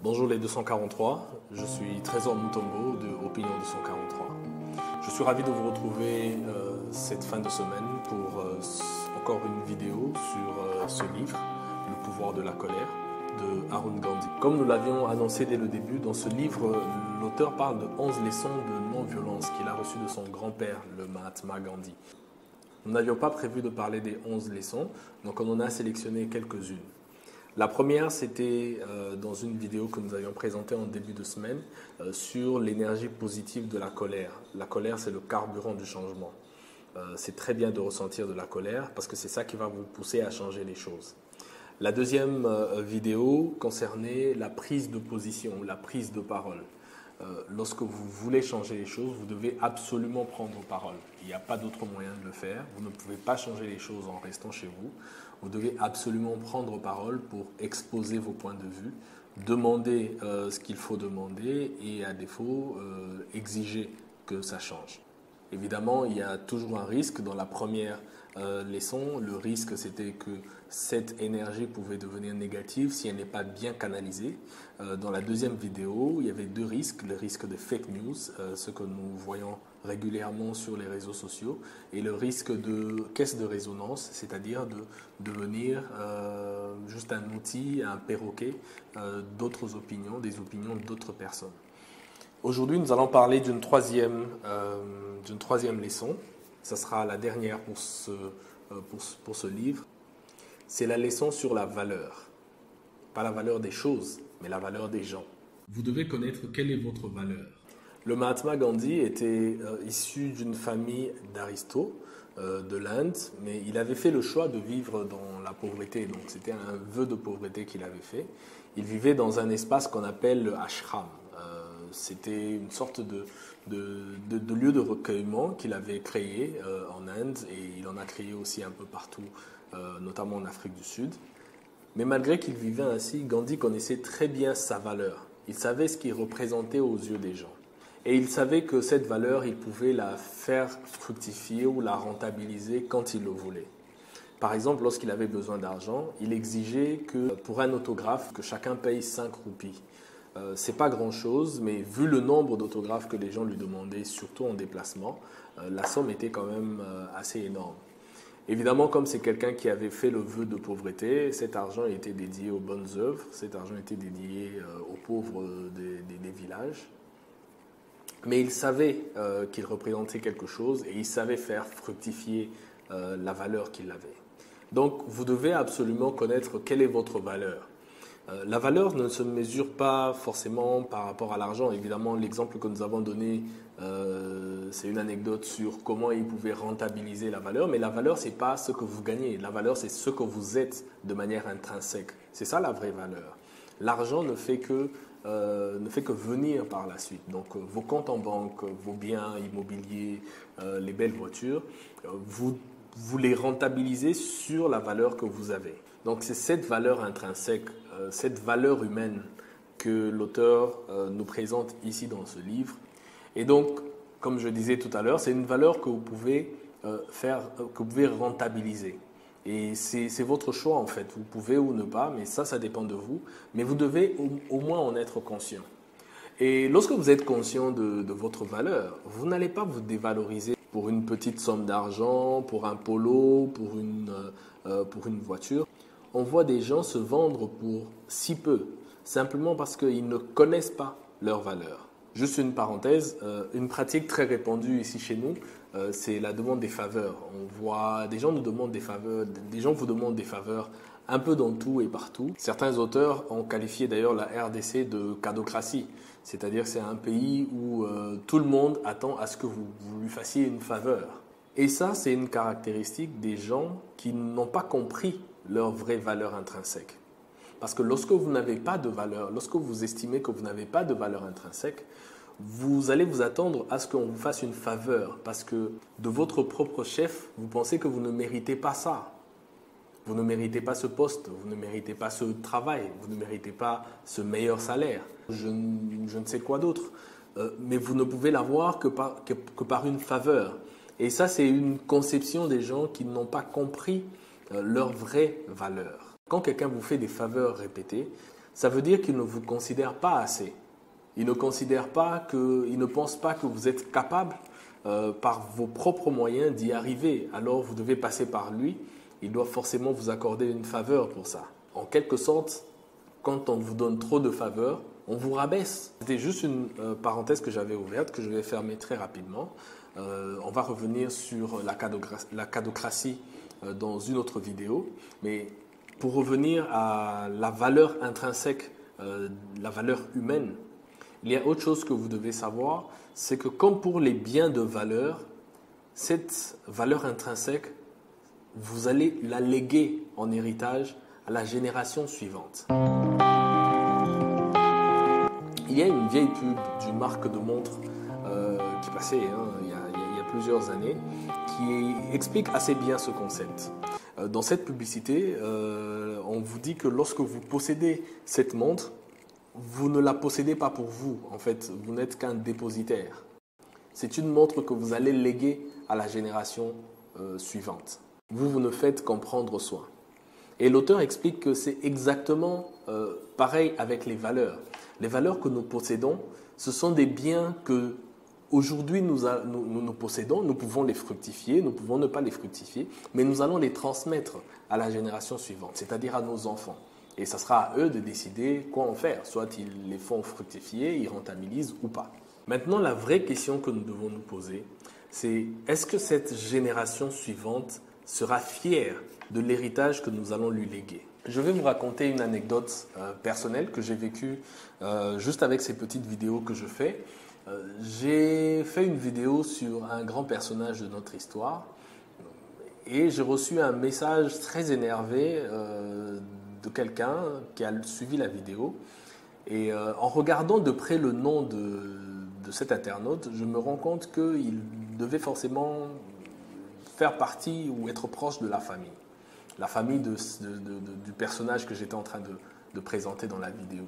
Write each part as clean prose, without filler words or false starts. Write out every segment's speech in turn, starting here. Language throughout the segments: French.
Bonjour les 243, je suis Trésor Mutombo de Opinion 243. Je suis ravi de vous retrouver cette fin de semaine pour encore une vidéo sur ce livre, Le pouvoir de la colère, de Arun Gandhi. Comme nous l'avions annoncé dès le début, dans ce livre, l'auteur parle de 11 leçons de non-violence qu'il a reçues de son grand-père, le Mahatma Gandhi. Nous n'avions pas prévu de parler des 11 leçons, donc on en a sélectionné quelques-unes. La première, c'était dans une vidéo que nous avions présentée en début de semaine sur l'énergie positive de la colère. La colère, c'est le carburant du changement. C'est très bien de ressentir de la colère parce que c'est ça qui va vous pousser à changer les choses. La deuxième vidéo concernait la prise de position, la prise de parole. Lorsque vous voulez changer les choses, vous devez absolument prendre parole. Il n'y a pas d'autre moyen de le faire. Vous ne pouvez pas changer les choses en restant chez vous. Vous devez absolument prendre parole pour exposer vos points de vue, demander ce qu'il faut demander et à défaut, exiger que ça change. Évidemment, il y a toujours un risque. Dans la première leçon, le risque c'était que cette énergie pouvait devenir négative si elle n'est pas bien canalisée. Dans la deuxième vidéo, il y avait deux risques. Le risque de fake news, ce que nous voyons régulièrement sur les réseaux sociaux, et le risque de caisse de résonance, c'est-à-dire de devenir juste un outil, un perroquet d'autres opinions, des opinions d'autres personnes. Aujourd'hui, nous allons parler d'une troisième leçon. Ce sera la dernière pour ce livre. C'est la leçon sur la valeur. Pas la valeur des choses, mais la valeur des gens. Vous devez connaître quelle est votre valeur. Le Mahatma Gandhi était issu d'une famille d'aristos de l'Inde, mais il avait fait le choix de vivre dans la pauvreté. Donc c'était un vœu de pauvreté qu'il avait fait. Il vivait dans un espace qu'on appelle le ashram. C'était une sorte de lieu de recueillement qu'il avait créé en Inde, et il en a créé aussi un peu partout, notamment en Afrique du Sud. Mais malgré qu'il vivait ainsi, Gandhi connaissait très bien sa valeur. Il savait ce qu'il représentait aux yeux des gens. Et il savait que cette valeur, il pouvait la faire fructifier ou la rentabiliser quand il le voulait. Par exemple, lorsqu'il avait besoin d'argent, il exigeait que pour un autographe, que chacun paye 5 roupies. C'est pas grand-chose, mais vu le nombre d'autographes que les gens lui demandaient, surtout en déplacement, la somme était quand même assez énorme. Évidemment, comme c'est quelqu'un qui avait fait le vœu de pauvreté, cet argent était dédié aux bonnes œuvres, cet argent était dédié aux pauvres des villages. Mais il savait qu'il représentait quelque chose et il savait faire fructifier la valeur qu'il avait. Donc, vous devez absolument connaître quelle est votre valeur. La valeur ne se mesure pas forcément par rapport à l'argent. Évidemment, l'exemple que nous avons donné, c'est une anecdote sur comment il pouvait rentabiliser la valeur. Mais la valeur, ce n'est pas ce que vous gagnez. La valeur, c'est ce que vous êtes de manière intrinsèque. C'est ça la vraie valeur. L'argent ne fait que venir par la suite. Donc, vos comptes en banque, vos biens immobiliers, les belles voitures, vous les rentabilisez sur la valeur que vous avez. Donc c'est cette valeur intrinsèque, cette valeur humaine que l'auteur nous présente ici dans ce livre. Et donc, comme je disais tout à l'heure, c'est une valeur que vous pouvez que vous pouvez rentabiliser. Et c'est votre choix en fait. Vous pouvez ou ne pas, mais ça dépend de vous. Mais vous devez au moins en être conscient. Et lorsque vous êtes conscient de votre valeur, vous n'allez pas vous dévaloriser pour une petite somme d'argent, pour un polo, pour une voiture. On voit des gens se vendre pour si peu, simplement parce qu'ils ne connaissent pas leur valeur. Juste une parenthèse, une pratique très répandue ici chez nous, c'est la demande des faveurs. On voit des gens nous demandent des faveurs, des gens vous demandent des faveurs un peu dans tout et partout. Certains auteurs ont qualifié d'ailleurs la RDC de cadocratie, c'est-à-dire que c'est un pays où tout le monde attend à ce que vous lui fassiez une faveur. Et ça, c'est une caractéristique des gens qui n'ont pas compris leur vraie valeur intrinsèque. Parce que lorsque vous n'avez pas de valeur, lorsque vous estimez que vous n'avez pas de valeur intrinsèque, vous allez vous attendre à ce qu'on vous fasse une faveur parce que de votre propre chef, vous pensez que vous ne méritez pas ça. Vous ne méritez pas ce poste, vous ne méritez pas ce travail, vous ne méritez pas ce meilleur salaire, je ne sais quoi d'autre. Mais vous ne pouvez l'avoir que par une faveur. Et ça, c'est une conception des gens qui n'ont pas compris leur vraie valeur. Quand quelqu'un vous fait des faveurs répétées, ça veut dire qu'il ne vous considère pas assez. Il ne pense pas que vous êtes capable par vos propres moyens d'y arriver. Alors vous devez passer par lui. Il doit forcément vous accorder une faveur pour ça. En quelque sorte, quand on vous donne trop de faveurs, on vous rabaisse. C'était juste une parenthèse que j'avais ouverte, que je vais fermer très rapidement. On va revenir sur la cadocratie dans une autre vidéo. Mais pour revenir à la valeur intrinsèque, la valeur humaine, il y a autre chose que vous devez savoir, c'est que comme pour les biens de valeur, cette valeur intrinsèque, vous allez la léguer en héritage à la génération suivante. Il y a une vieille pub d'une marque de montres qui passait il y a plusieurs années, qui explique assez bien ce concept. Dans cette publicité, on vous dit que lorsque vous possédez cette montre, vous ne la possédez pas pour vous. En fait, vous n'êtes qu'un dépositaire. C'est une montre que vous allez léguer à la génération suivante. Vous ne faites qu'en prendre soin. Et l'auteur explique que c'est exactement pareil avec les valeurs. Les valeurs que nous possédons, ce sont des biens que aujourd'hui nous possédons, nous pouvons les fructifier, nous pouvons ne pas les fructifier, mais nous allons les transmettre à la génération suivante, c'est-à-dire à nos enfants. Et ça sera à eux de décider quoi en faire. Soit ils les font fructifier, ils rentabilisent ou pas. Maintenant, la vraie question que nous devons nous poser, c'est est-ce que cette génération suivante sera fière de l'héritage que nous allons lui léguer? Je vais vous raconter une anecdote personnelle que j'ai vécue juste avec ces petites vidéos que je fais. J'ai fait une vidéo sur un grand personnage de notre histoire et j'ai reçu un message très énervé de quelqu'un qui a suivi la vidéo. Et en regardant de près le nom de cet internaute, je me rends compte qu'il devait forcément faire partie ou être proche de la famille du personnage que j'étais en train de présenter dans la vidéo.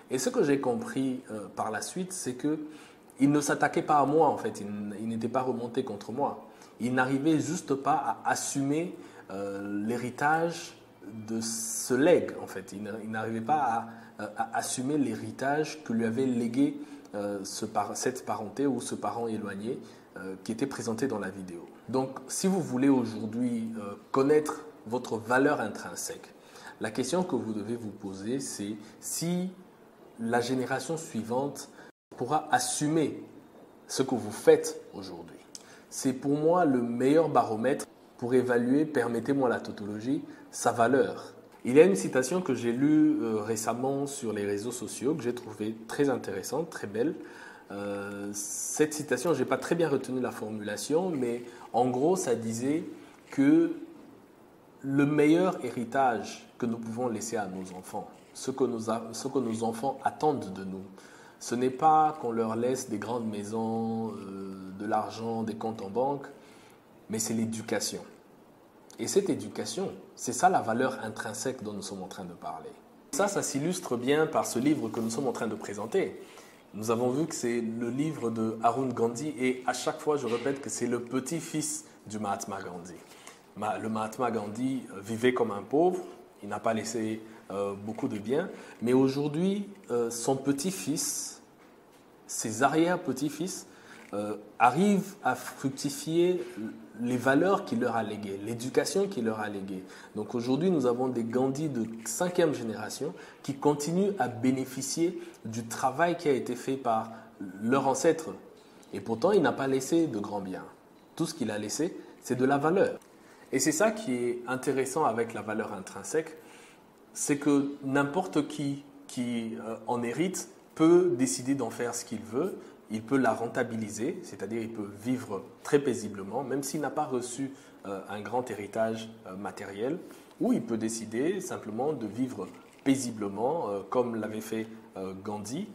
Et ce que j'ai compris par la suite, c'est qu'il ne s'attaquait pas à moi en fait, il n'était pas remonté contre moi. Il n'arrivait juste pas à assumer l'héritage de ce legs en fait. Il n'arrivait pas à assumer l'héritage que lui avait légué cette parenté ou ce parent éloigné qui était présenté dans la vidéo. Donc, si vous voulez aujourd'hui connaître votre valeur intrinsèque, la question que vous devez vous poser, c'est si la génération suivante pourra assumer ce que vous faites aujourd'hui. C'est pour moi le meilleur baromètre pour évaluer, permettez-moi la tautologie, sa valeur. Il y a une citation que j'ai lue récemment sur les réseaux sociaux que j'ai trouvée très intéressante, très belle. Cette citation, je n'ai pas très bien retenu la formulation, mais en gros, ça disait que le meilleur héritage que nous pouvons laisser à nos enfants, ce que nos enfants attendent de nous, ce n'est pas qu'on leur laisse des grandes maisons, de l'argent, des comptes en banque, mais c'est l'éducation. Et cette éducation, c'est ça la valeur intrinsèque dont nous sommes en train de parler. Ça s'illustre bien par ce livre que nous sommes en train de présenter. Nous avons vu que c'est le livre de Arun Gandhi et à chaque fois je répète que c'est le petit-fils du Mahatma Gandhi. Le Mahatma Gandhi vivait comme un pauvre, il n'a pas laissé beaucoup de biens, mais aujourd'hui son petit-fils, ses arrière-petits-fils arrivent à fructifier les valeurs qu'il leur a léguées, l'éducation qu'il leur a léguée. Donc aujourd'hui, nous avons des Gandhi de 5e génération qui continuent à bénéficier du travail qui a été fait par leur ancêtre. Et pourtant, il n'a pas laissé de grands biens. Tout ce qu'il a laissé, c'est de la valeur. Et c'est ça qui est intéressant avec la valeur intrinsèque, c'est que n'importe qui en hérite peut décider d'en faire ce qu'il veut. Il peut la rentabiliser, c'est-à-dire il peut vivre très paisiblement, même s'il n'a pas reçu un grand héritage matériel, ou il peut décider simplement de vivre paisiblement, comme l'avait fait Gandhi,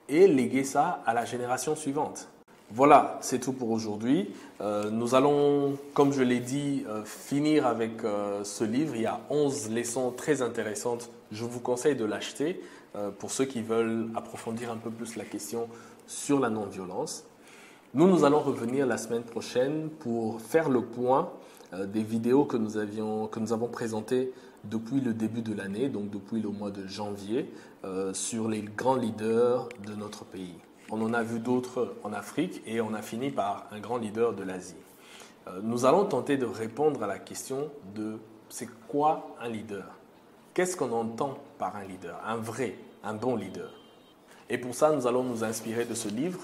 et léguer ça à la génération suivante. Voilà, c'est tout pour aujourd'hui. Nous allons, comme je l'ai dit, finir avec ce livre. Il y a 11 leçons très intéressantes. Je vous conseille de l'acheter pour ceux qui veulent approfondir un peu plus la question sur la non-violence. Nous allons revenir la semaine prochaine pour faire le point des vidéos que nous avons présentées depuis le début de l'année, donc depuis le mois de janvier, sur les grands leaders de notre pays. On en a vu d'autres en Afrique et on a fini par un grand leader de l'Asie. Nous allons tenter de répondre à la question de c'est quoi un leader? Qu'est-ce qu'on entend par un leader? Un bon leader. Et pour ça, nous allons nous inspirer de ce livre.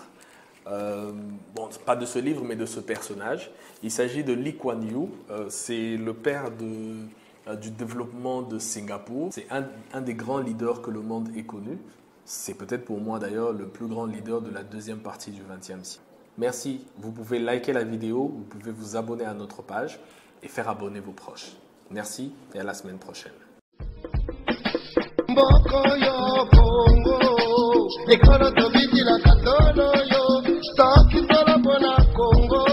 Bon, pas de ce livre, mais de ce personnage. Il s'agit de Lee Kuan Yew. C'est le père du développement de Singapour. C'est un des grands leaders que le monde ait connu. C'est peut-être pour moi d'ailleurs le plus grand leader de la deuxième partie du XXe siècle. Merci. Vous pouvez liker la vidéo, vous pouvez vous abonner à notre page et faire abonner vos proches. Merci et à la semaine prochaine. Congo,